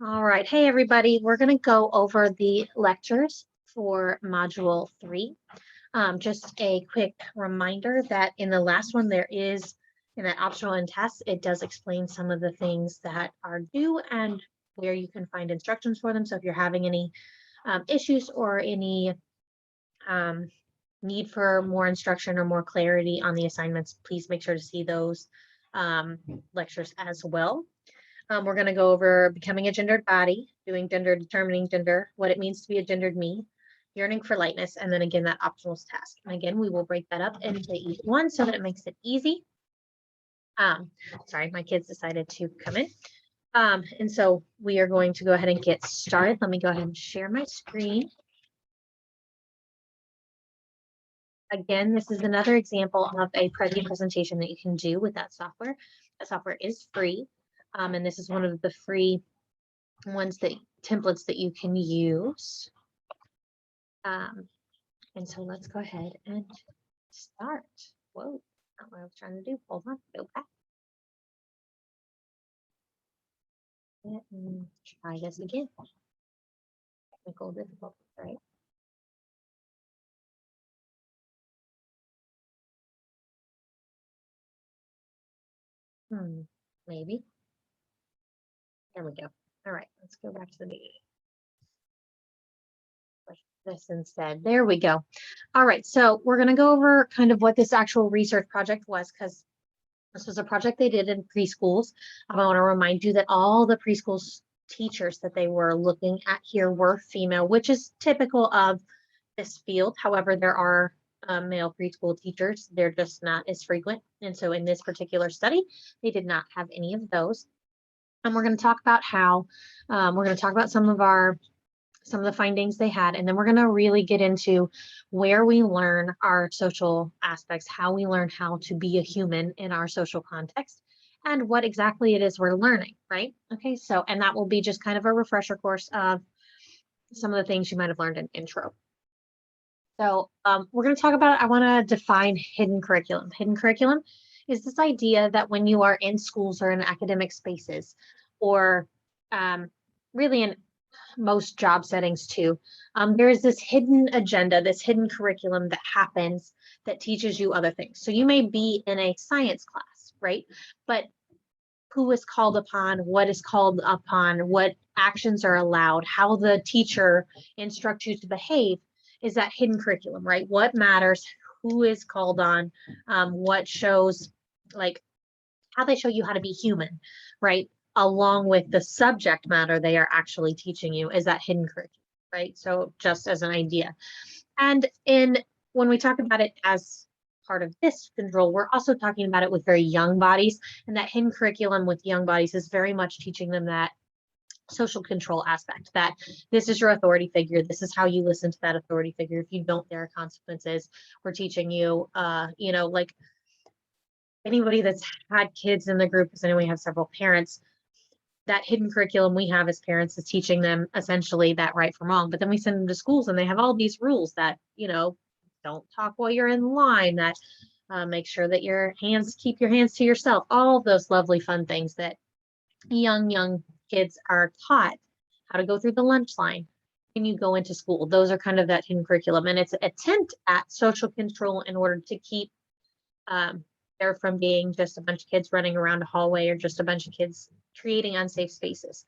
All right. Hey, everybody. We're going to go over the lectures for Module 3. Just a quick reminder that in the last one, in that optional and tests, it does explain some of the things that are due and where you can find instructions for them. So if you're having any issues or any need for more instruction or more clarity on the assignments, please make sure to see those lectures as well. We're going to go over becoming a gendered body, doing gender, determining gender, what it means to be a gendered me, yearning for lightness, and then again, that optionals task. And again, we will break that up into each one so that it makes it easy. Sorry, my kids decided to come in. And so we are going to go ahead and get started. Let me go ahead and share my screen. Again, this is another example of a presentation that you can do with that software. The software is free. And this is one of the free templates that you can use. And so let's go ahead and start. Whoa, not what I was trying to do. Hold on, go back. Let me try this again. Technical difficulties, right? Maybe. There we go. All right, let's go back to the beginning. This instead. There we go. All right, so we're going to go over kind of what this actual research project was, because this was a project they did in preschools. I want to remind you that all the preschool teachers that they were looking at here were female, which is typical of this field. However, there are male preschool teachers. They're just not as frequent. And so in this particular study, they did not have any of those. And we're going to talk about how, we're going to talk about some of the findings they had, and then we're going to really get into where we learn our social aspects, how we learn how to be a human in our social context, and what exactly it is we're learning, right? Okay, so, and that will be just kind of a refresher course of some of the things you might have learned in intro. So we're going to talk about, I want to define hidden curriculum. Hidden curriculum is this idea that when you are in schools or in academic spaces, or really in most job settings too, there is this hidden agenda, this hidden curriculum that happens that teaches you other things. So you may be in a science class, right? But who is called upon, what is called upon, what actions are allowed, how the teacher instructs you to behave is that hidden curriculum, right? What matters, who is called on, what shows, like how they show you how to be human, right? Along with the subject matter they are actually teaching you is that hidden curriculum, right? So just as an idea. And when we talk about it as part of this control, we're also talking about it with very young bodies, and that hidden curriculum with young bodies is very much teaching them that social control aspect, that this is your authority figure, this is how you listen to that authority figure. If you don't, there are consequences. We're teaching you, like anybody that's had kids in the group, because I know we have several parents, that hidden curriculum we have as parents is teaching them essentially that right from wrong. But then we send them to schools and they have all these rules that, don't talk while you're in line, that make sure that keep your hands to yourself, all those lovely fun things that young kids are taught how to go through the lunch line when you go into school. Those are kind of that hidden curriculum. And it's an attempt at social control in order to keep there from being just a bunch of kids running around a hallway or just a bunch of kids creating unsafe spaces.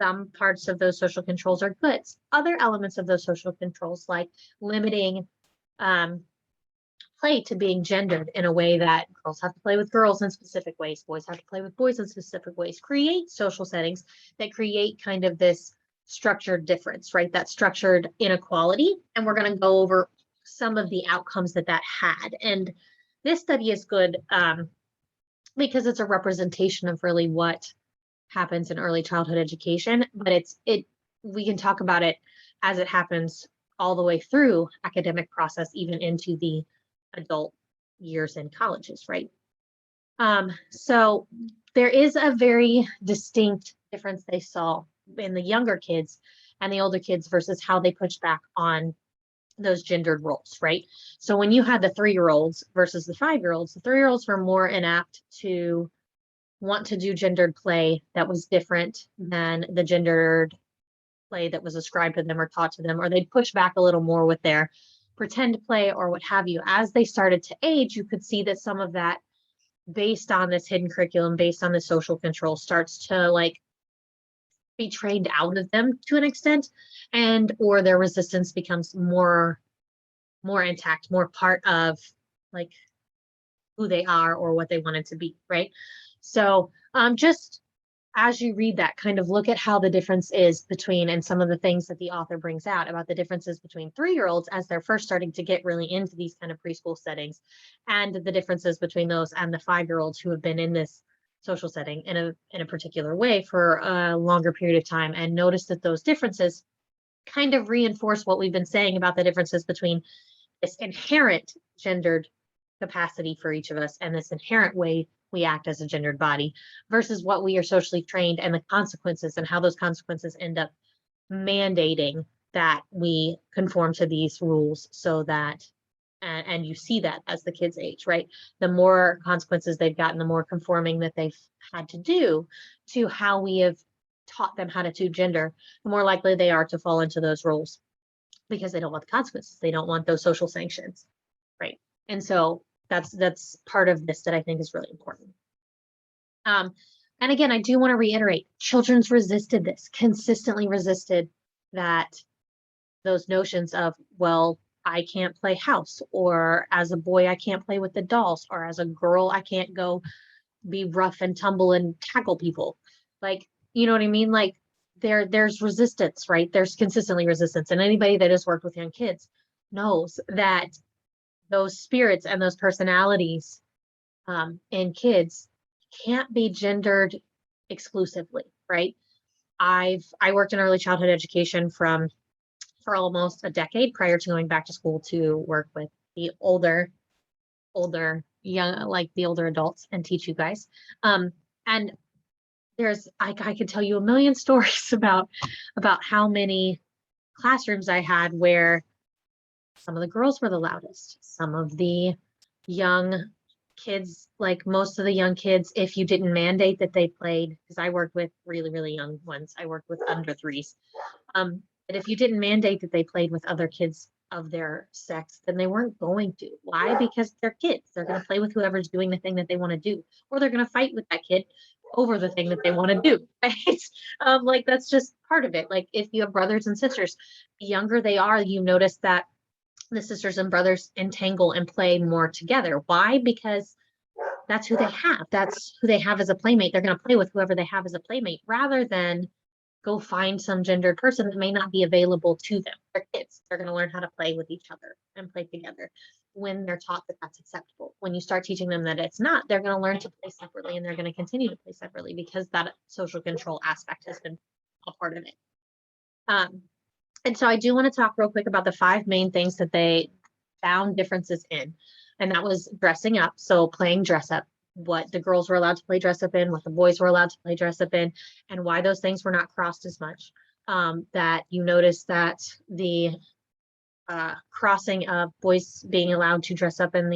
Some parts of those social controls are good. Other elements of those social controls, like limiting play to being gendered in a way that girls have to play with girls in specific ways, boys have to play with boys in specific ways, create social settings that create kind of this structured difference, right? That structured inequality. And we're going to go over some of the outcomes that had. And this study is good because it's a representation of really what happens in early childhood education, but we can talk about it as it happens all the way through academic process, even into the adult years in colleges, right? So there is a very distinct difference they saw in the younger kids and the older kids versus how they pushed back on those gendered roles, right? So when you had the 3-year-olds versus the 5-year-olds, the 3-year-olds were more inapt to want to do gendered play that was different than the gendered play that was ascribed to them or taught to them, or they'd push back a little more with their pretend play or what have you. As they started to age, you could see that some of that, based on this hidden curriculum, based on the social control, starts to like be trained out of them to an extent, and or their resistance becomes more intact, more part of like who they are or what they wanted to be, right? So just as you read that, kind of look at how the difference is between, and some of the things that the author brings out about the differences between 3-year-olds as they're first starting to get really into these kind of preschool settings, and the differences between those and the 5-year-olds who have been in this social setting in a particular way for a longer period of time. And notice that those differences kind of reinforce what we've been saying about the differences between this inherent gendered capacity for each of us and this inherent way we act as a gendered body versus what we are socially trained, and the consequences and how those consequences end up mandating that we conform to these rules. So that and you see that as the kids age, right? The more consequences they've gotten, the more conforming that they've had to do to how we have taught them how to do gender, the more likely they are to fall into those roles, because they don't want the consequences. They don't want those social sanctions, right? And so that's part of this that I think is really important. And again, I do want to reiterate, children's resisted this, consistently resisted that, those notions of, well, I can't play house, or as a boy, I can't play with the dolls, or as a girl, I can't go be rough and tumble and tackle people. Like, you know what I mean? Like there's resistance, right? There's consistently resistance. And anybody that has worked with young kids knows that those spirits and those personalities in kids can't be gendered exclusively, right? I worked in early childhood education for almost a decade prior to going back to school to work with the older young, like the older adults, and teach you guys. And there's I could tell you a million stories about how many classrooms I had where some of the girls were the loudest, some of the young kids, like most of the young kids, if you didn't mandate that they played, because I worked with really, really young ones, I worked with under threes. But if you didn't mandate that they played with other kids of their sex, then they weren't going to. Why? Because they're kids. They're going to play with whoever's doing the thing that they want to do, or they're going to fight with that kid over the thing that they want to do. Right? Like that's just part of it. Like if you have brothers and sisters, the younger they are, you notice that the sisters and brothers entangle and play more together. Why? Because that's who they have. That's who they have as a playmate. They're going to play with whoever they have as a playmate, rather than go find some gendered person that may not be available to them. They're kids. They're going to learn how to play with each other and play together when they're taught that that's acceptable. When you start teaching them that it's not, they're going to learn to play separately, and they're going to continue to play separately because that social control aspect has been a part of it. And so I do want to talk real quick about the 5 main things that they found differences in. And that was dressing up. So playing dress up, what the girls were allowed to play dress up in, what the boys were allowed to play dress up in, and why those things were not crossed as much. That you notice that the crossing of boys being allowed to dress up in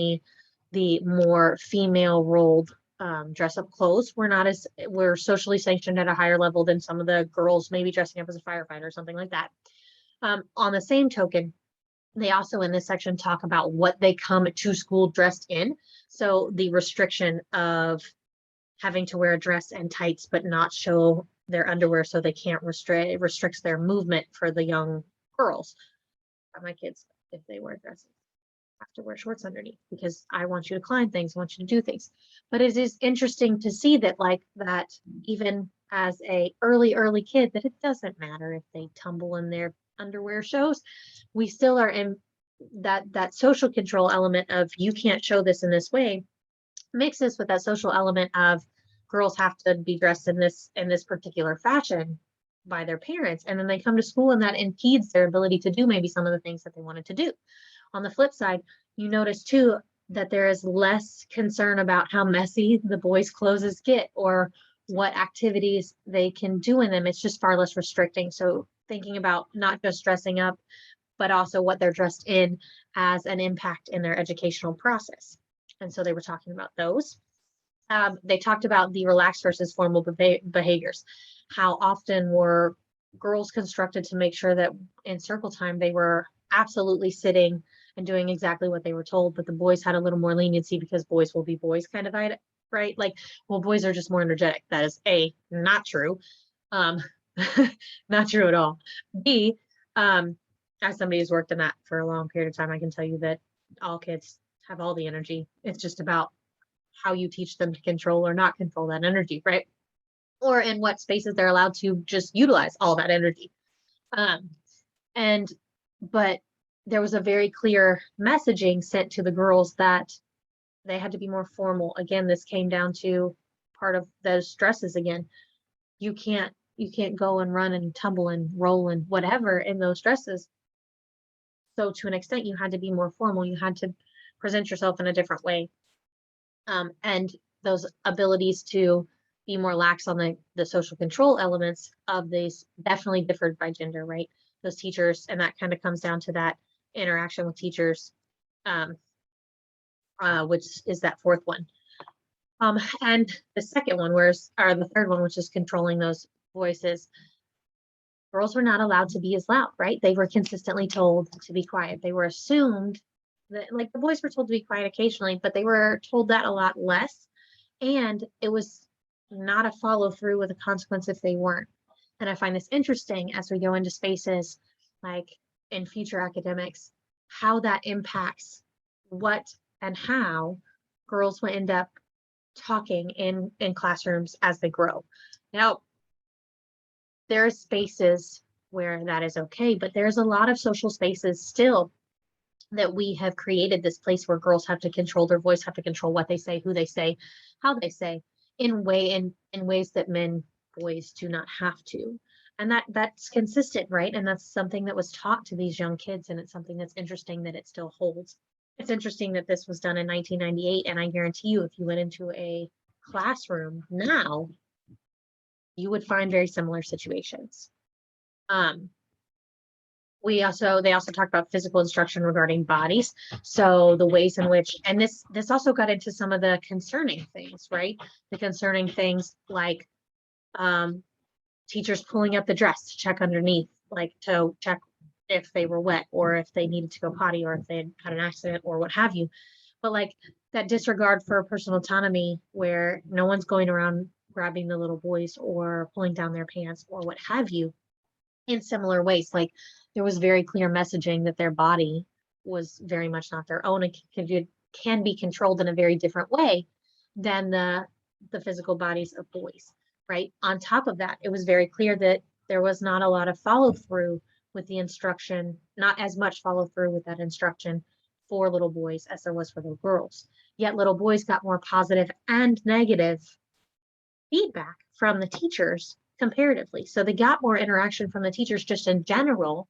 the more female rolled dress up clothes were socially sanctioned at a higher level than some of the girls maybe dressing up as a firefighter or something like that. On the same token, they also in this section talk about what they come to school dressed in. So the restriction of having to wear a dress and tights but not show their underwear, so they can't restricts their movement for the young girls. My kids, if they wear dresses, have to wear shorts underneath, because I want you to climb things, I want you to do things. But it is interesting to see that, like that, even as a early kid, that it doesn't matter if they tumble in their underwear shows. We still are in that social control element of, you can't show this in this way, mixes with that social element of girls have to be dressed in this particular fashion by their parents, and then they come to school and that impedes their ability to do maybe some of the things that they wanted to do. On the flip side, you notice too that there is less concern about how messy the boys' clothes get or what activities they can do in them. It's just far less restricting. So thinking about not just dressing up, but also what they're dressed in as an impact in their educational process. And so they were talking about those. They talked about the relaxed versus formal behaviors. How often were girls constructed to make sure that in circle time they were absolutely sitting and doing exactly what they were told, but the boys had a little more leniency because boys will be boys kind of right? Like, well, boys are just more energetic. That is A, not true. Um, not true at all. B, as somebody who's worked in that for a long period of time, I can tell you that all kids have all the energy. It's just about how you teach them to control or not control that energy, right? Or in what spaces they're allowed to just utilize all that energy. Um, and but there was a very clear messaging sent to the girls that they had to be more formal. Again, this came down to part of those stresses again. You can't go and run and tumble and roll and whatever in those stresses. So to an extent, you had to be more formal. You had to present yourself in a different way. And those abilities to be more lax on the social control elements of these definitely differed by gender, right? Those teachers, and that kind of comes down to that interaction with teachers, um, which is that fourth one. And the second one, or the third one, which is controlling those voices. Girls were not allowed to be as loud, right? They were consistently told to be quiet. They were assumed that, like, the boys were told to be quiet occasionally, but they were told that a lot less. And it was not a follow through with a consequence if they weren't. And I find this interesting as we go into spaces like in future academics, how that impacts what and how girls will end up talking in classrooms as they grow. Now, there are spaces where that is okay, but there's a lot of social spaces still that we have created this place where girls have to control their voice, have to control what they say, who they say, how they say, in ways that boys do not have to. And that's consistent, right? And that's something that was taught to these young kids, and it's something that's interesting that it still holds. It's interesting that this was done in 1998, and I guarantee you, if you went into a classroom now, you would find very similar situations. Um, they also talked about physical instruction regarding bodies. So the ways in which, and this also got into some of the concerning things, right? The concerning things like teachers pulling up the dress to check underneath, like to check if they were wet or if they needed to go potty or if they had an accident or what have you. But like that disregard for personal autonomy where no one's going around grabbing the little boys or pulling down their pants or what have you in similar ways. Like there was very clear messaging that their body was very much not their own and can be controlled in a very different way than the physical bodies of boys, right? On top of that, it was very clear that there was not a lot of follow through with the instruction, not as much follow through with that instruction for little boys as there was for little girls. Yet little boys got more positive and negative feedback from the teachers comparatively. So they got more interaction from the teachers just in general,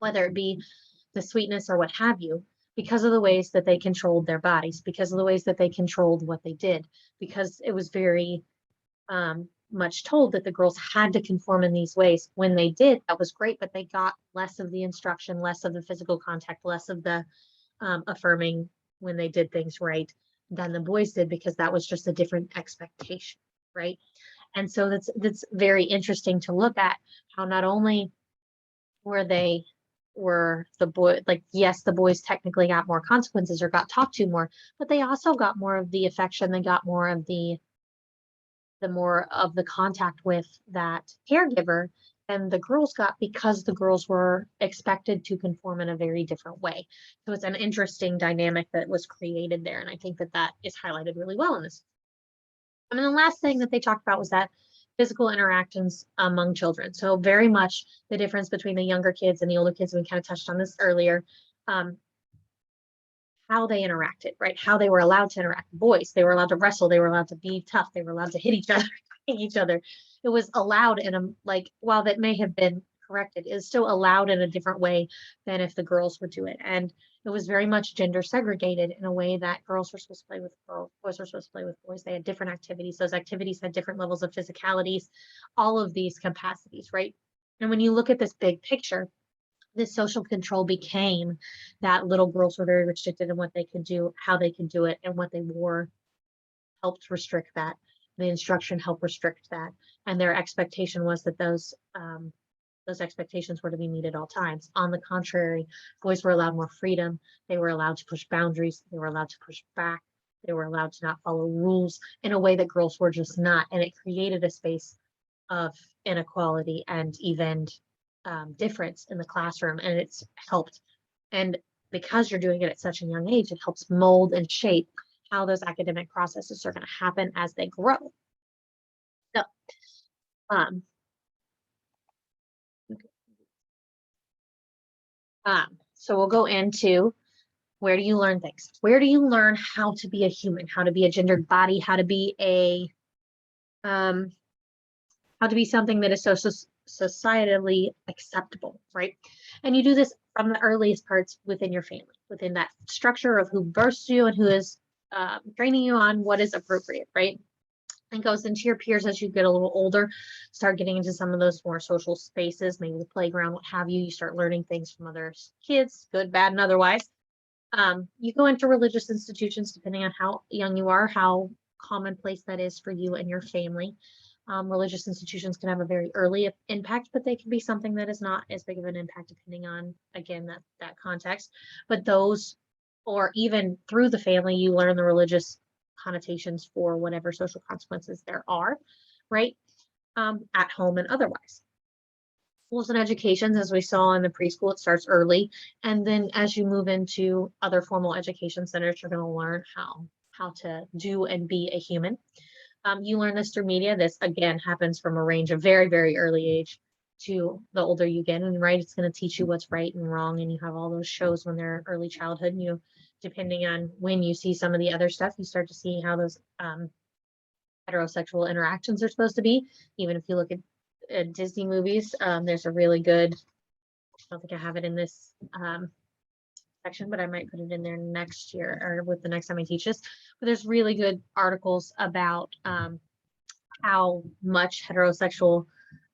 whether it be the sweetness or what have you, because of the ways that they controlled their bodies, because of the ways that they controlled what they did, because it was very much told that the girls had to conform in these ways. When they did, that was great, but they got less of the instruction, less of the physical contact, less of the affirming when they did things right than the boys did, because that was just a different expectation, right? And so that's very interesting to look at how not only were the boy, like, yes, the boys technically got more consequences or got talked to more, but they also got more of the affection. They got more of the more of the contact with that caregiver and the girls got, because the girls were expected to conform in a very different way. So it's an interesting dynamic that was created there. And I think that is highlighted really well in this. And then the last thing that they talked about was that physical interactions among children. So very much the difference between the younger kids and the older kids. We kind of touched on this earlier. How they interacted, right? How they were allowed to interact. Boys, they were allowed to wrestle. They were allowed to be tough. They were allowed to hit each other, each other. It was allowed in a, like, while that may have been corrected, is still allowed in a different way than if the girls would do it. And it was very much gender segregated in a way that girls were supposed to play with girls, boys were supposed to play with boys. They had different activities. Those activities had different levels of physicalities, all of these capacities, right? And when you look at this big picture, this social control became that little girls were very restricted in what they could do, how they could do it, and what they wore helped restrict that. The instruction helped restrict that. And their expectation was that those expectations were to be met at all times. On the contrary, boys were allowed more freedom. They were allowed to push boundaries. They were allowed to push back. They were allowed to not follow rules in a way that girls were just not. And it created a space of inequality and even difference in the classroom. And it's helped. And because you're doing it at such a young age, it helps mold and shape how those academic processes are going to happen as they grow. So, so we'll go into, where do you learn things? Where do you learn how to be a human, how to be a gendered body, how to be something that is societally acceptable, right? And you do this from the earliest parts within your family, within that structure of who births you and who is training you on what is appropriate, right? And goes into your peers as you get a little older, start getting into some of those more social spaces, maybe the playground, what have you. You start learning things from other kids, good, bad, and otherwise. You go into religious institutions, depending on how young you are, how commonplace that is for you and your family. Religious institutions can have a very early impact, but they can be something that is not as big of an impact depending on, again, that context. But those, or even through the family, you learn the religious connotations for whatever social consequences there are, right? At home and otherwise. Schools and educations, as we saw in the preschool, it starts early. And then as you move into other formal education centers, you're going to learn how to do and be a human. You learn this through media. This, again, happens from a range of very, very early age to the older you get. And right, it's going to teach you what's right and wrong. And you have all those shows when they're early childhood. And you, depending on when you see some of the other stuff, you start to see how those heterosexual interactions are supposed to be. Even if you look at Disney movies, there's a really good, I don't think I have it in this section, but I might put it in there next year or with the next time I teach this. But there's really good articles about how much heterosexual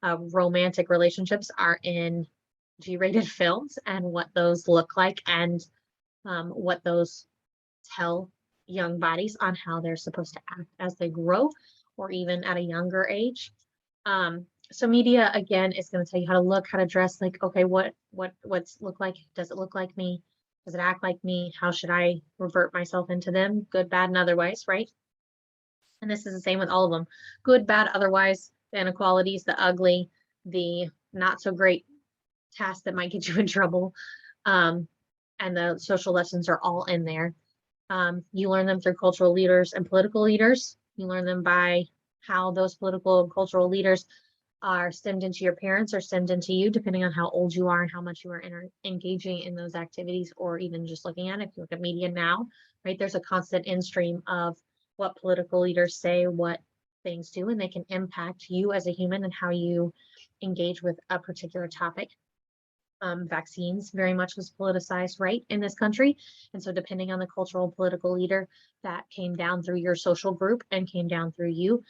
romantic relationships are in G-rated films and what those look like and what those tell young bodies on how they're supposed to act as they grow or even at a younger age. So media, again, is going to tell you how to look, how to dress, like, okay, what's look like? Does it look like me? Does it act like me? How should I revert myself into them? Good, bad, and otherwise, right? And this is the same with all of them. Good, bad, otherwise, the inequalities, the ugly, the not so great tasks that might get you in trouble. And the social lessons are all in there. You learn them through cultural leaders and political leaders. You learn them by how those political and cultural leaders are stemmed into your parents or stemmed into you, depending on how old you are and how much you are engaging in those activities, or even just looking at it. If you look at media now, right, there's a constant in stream of what political leaders say, what things do, and they can impact you as a human and how you engage with a particular topic. Vaccines very much was politicized, right, in this country. And so depending on the cultural and political leader that came down through your social group and came down through you,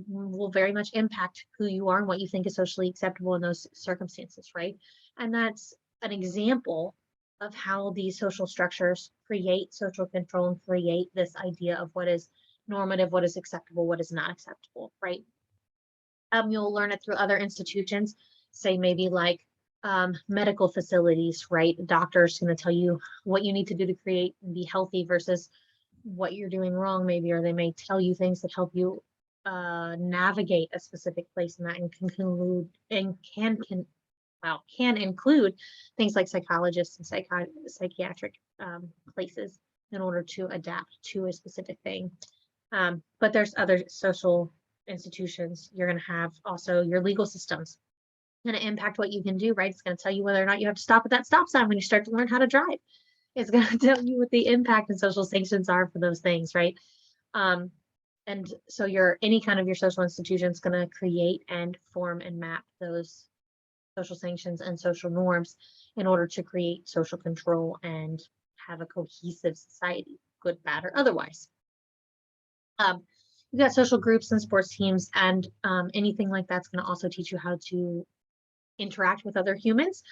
will very much impact who you are and what you think is socially acceptable in those circumstances, right? And that's an example of how these social structures create social control and create this idea of what is normative, what is acceptable, what is not acceptable, right? You'll learn it through other institutions, say maybe like medical facilities, right? Doctors going to tell you what you need to do to create and be healthy versus what you're doing wrong, maybe, or they may tell you things that help you navigate a specific place, and that can include things like psychologists and psychiatric places in order to adapt to a specific thing. But there's other social institutions. You're going to have also your legal systems going to impact what you can do, right? It's going to tell you whether or not you have to stop at that stop sign when you start to learn how to drive. It's going to tell you what the impact and social sanctions are for those things, right? And so any kind of your social institution is going to create and form and map those social sanctions and social norms in order to create social control and have a cohesive society, good, bad, or otherwise. You've got social groups and sports teams, and anything like that's going to also teach you how to interact with other humans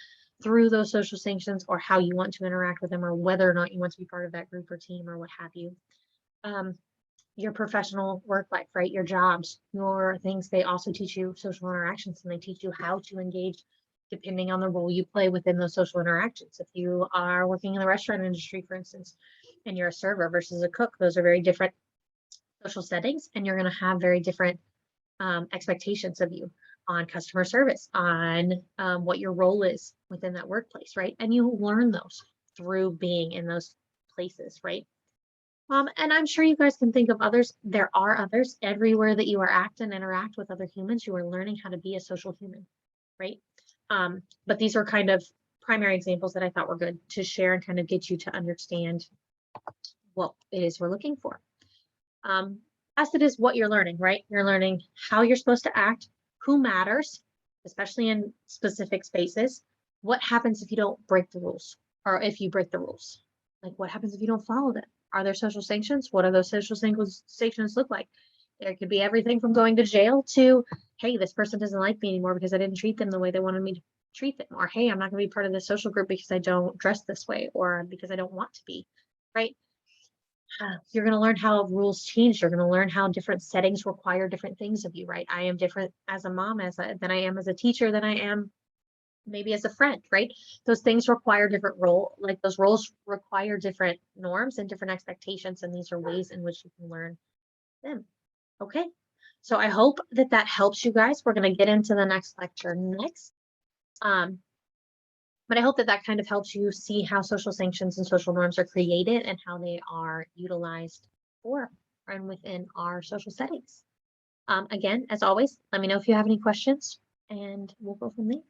through those social sanctions, or how you want to interact with them, or whether or not you want to be part of that group or team or what have you. your professional work life, right? Your jobs, your things. They also teach you social interactions and they teach you how to engage depending on the role you play within those social interactions. If you are working in the restaurant industry, for instance, and you're a server versus a cook, those are very different social settings, and you're going to have very different expectations of you on customer service, on what your role is within that workplace, right? And you learn those through being in those places, right? And I'm sure you guys can think of others. There are others everywhere that you are act and interact with other humans. You are learning how to be a social human, right? But these are kind of primary examples that I thought were good to share and kind of get you to understand what it is we're looking for. As it is what you're learning, right? You're learning how you're supposed to act, who matters, especially in specific spaces. What happens if you don't break the rules or if you break the rules? Like what happens if you don't follow them? Are there social sanctions? What do those social sanctions look like? There could be everything from going to jail to, hey, this person doesn't like me anymore because I didn't treat them the way they wanted me to treat them. Or, hey, I'm not going to be part of this social group because I don't dress this way or because I don't want to be, right? You're going to learn how rules change. You're going to learn how different settings require different things of you, right? I am different as a mom than I am as a teacher, than I am maybe as a friend, right? Those things require different like those roles require different norms and different expectations, and these are ways in which you can learn them. Okay, so I hope that that helps you guys. We're going to get into the next lecture next. But I hope that that kind of helps you see how social sanctions and social norms are created and how they are utilized for and within our social settings. Again, as always, let me know if you have any questions and we'll go from there.